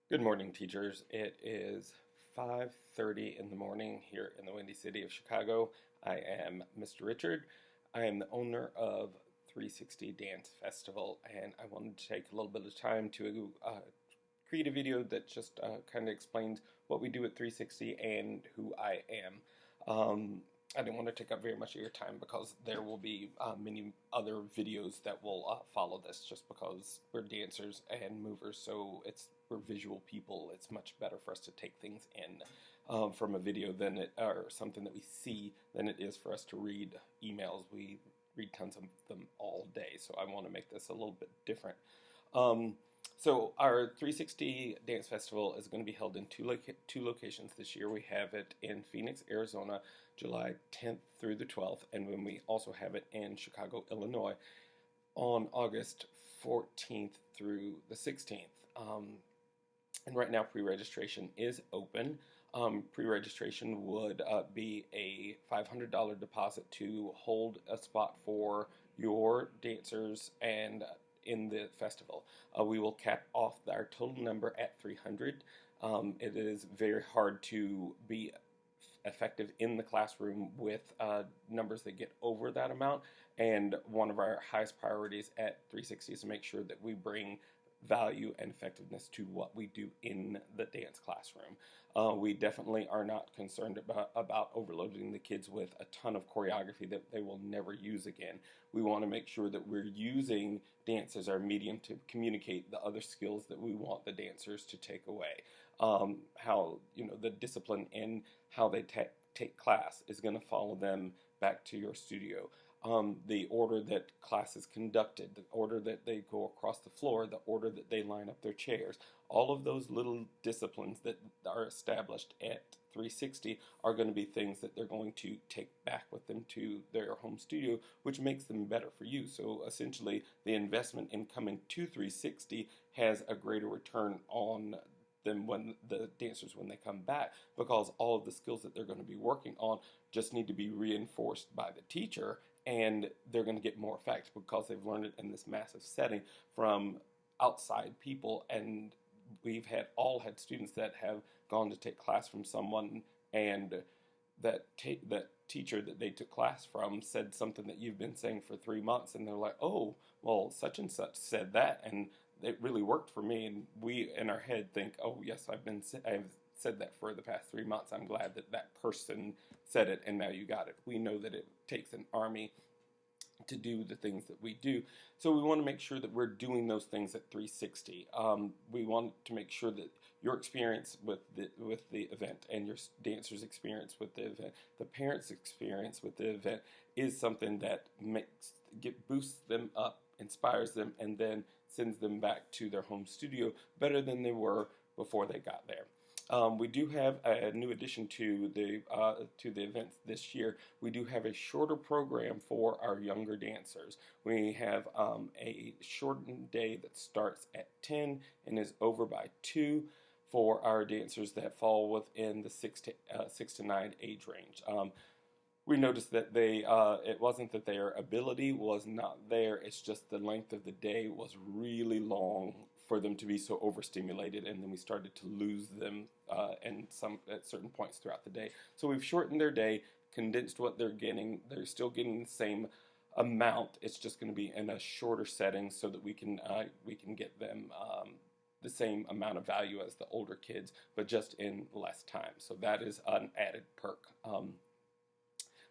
Good morning, teachers. It is 5:30 in the morning here in the Windy City of Chicago. I am Mr. Richard. I am the owner of 360 Dance Festival, and I wanted to take a little bit of time to create a video that just kind of explains what we do at 360 and who I am. I didn't want to take up very much of your time because there will be many other videos that will follow this, just because we're dancers and movers, so we're visual people. It's much better for us to take things in from a video or something that we see than it is for us to read emails. We read tons of them all day, so I want to make this a little bit different. So our 360 Dance Festival is going to be held in two locations this year. We have it in Phoenix, Arizona, July 10th through the 12th, and then we also have it in Chicago, Illinois, on August 14th through the 16th. And right now, pre-registration is open. Pre-registration would be a $500 deposit to hold a spot for your dancers and in the festival. We will cap off our total number at 300. It is very hard to be effective in the classroom with numbers that get over that amount, and one of our highest priorities at 360 is to make sure that we bring value and effectiveness to what we do in the dance classroom. We definitely are not concerned about overloading the kids with a ton of choreography that they will never use again. We want to make sure that we're using dance as our medium to communicate the other skills that we want the dancers to take away. How, the discipline in how they take class is going to follow them back to your studio. The order that class is conducted, the order that they go across the floor, the order that they line up their chairs, all of those little disciplines that are established at 360 are going to be things that they're going to take back with them to their home studio, which makes them better for you. So essentially, the investment in coming to 360 has a greater return on them when the dancers when they come back, because all of the skills that they're going to be working on just need to be reinforced by the teacher, and they're going to get more effect because they've learned it in this massive setting from outside people. And we've all had students that have gone to take class from someone, and that teacher that they took class from said something that you've been saying for 3 months, and they're like, oh, well, such and such said that, and it really worked for me. And we in our head think, oh yes, I've said that for the past 3 months. I'm glad that that person said it, and now you got it. We know that it takes an army to do the things that we do, so we want to make sure that we're doing those things at 360. We want to make sure that your experience with the event and your dancers' experience with the event, the parents' experience with the event, is something that boosts them up, inspires them, and then sends them back to their home studio better than they were before they got there. We do have a new addition to the events this year. We do have a shorter program for our younger dancers. We have a shortened day that starts at 10 and is over by 2 for our dancers that fall within the 6 to 9 age range. We noticed that it wasn't that their ability was not there, it's just the length of the day was really long for them to be so overstimulated, and then we started to lose them at certain points throughout the day. So we've shortened their day, condensed what they're getting. They're still getting the same amount. It's just going to be in a shorter setting so that we can get them the same amount of value as the older kids, but just in less time. So that is an added perk.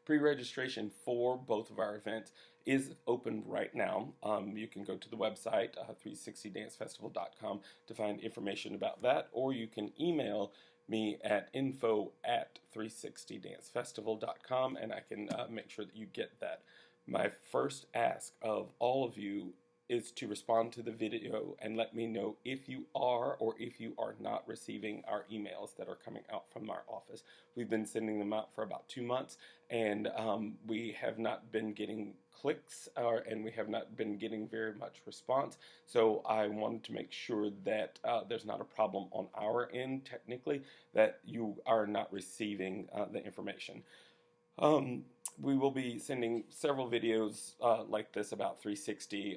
Pre-registration for both of our events is open right now. You can go to the website, 360dancefestival.com, to find information about that, or you can email me at info@360dancefestival.com, and I can make sure that you get that. My first ask of all of you is to respond to the video and let me know if you are or if you are not receiving our emails that are coming out from our office. We've been sending them out for about 2 months, and we have not been getting clicks, and we have not been getting very much response. So I wanted to make sure that there's not a problem on our end technically, that you are not receiving the information. We will be sending several videos like this about 360,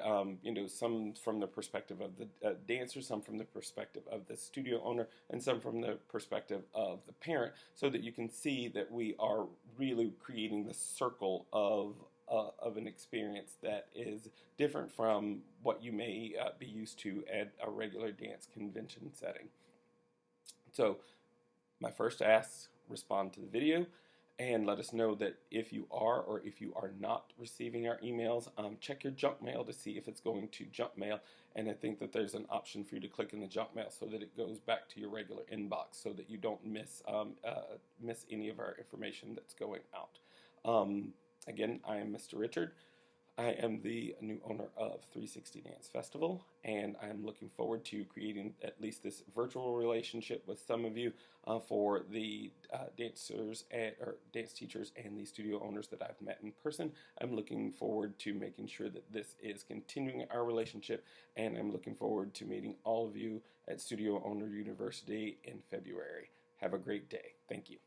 some from the perspective of the dancer, some from the perspective of the studio owner, and some from the perspective of the parent, so that you can see that we are really creating the circle of an experience that is different from what you may be used to at a regular dance convention setting. So my first ask, respond to the video and let us know that if you are or if you are not receiving our emails. Check your junk mail to see if it's going to junk mail, and I think that there's an option for you to click in the junk mail so that it goes back to your regular inbox so that you don't miss any of our information that's going out. Again, I am Mr. Richard. I am the new owner of 360 Dance Festival, and I'm looking forward to creating at least this virtual relationship with some of you for the dancers or dance teachers and the studio owners that I've met in person. I'm looking forward to making sure that this is continuing our relationship, and I'm looking forward to meeting all of you at Studio Owner University in February. Have a great day. Thank you.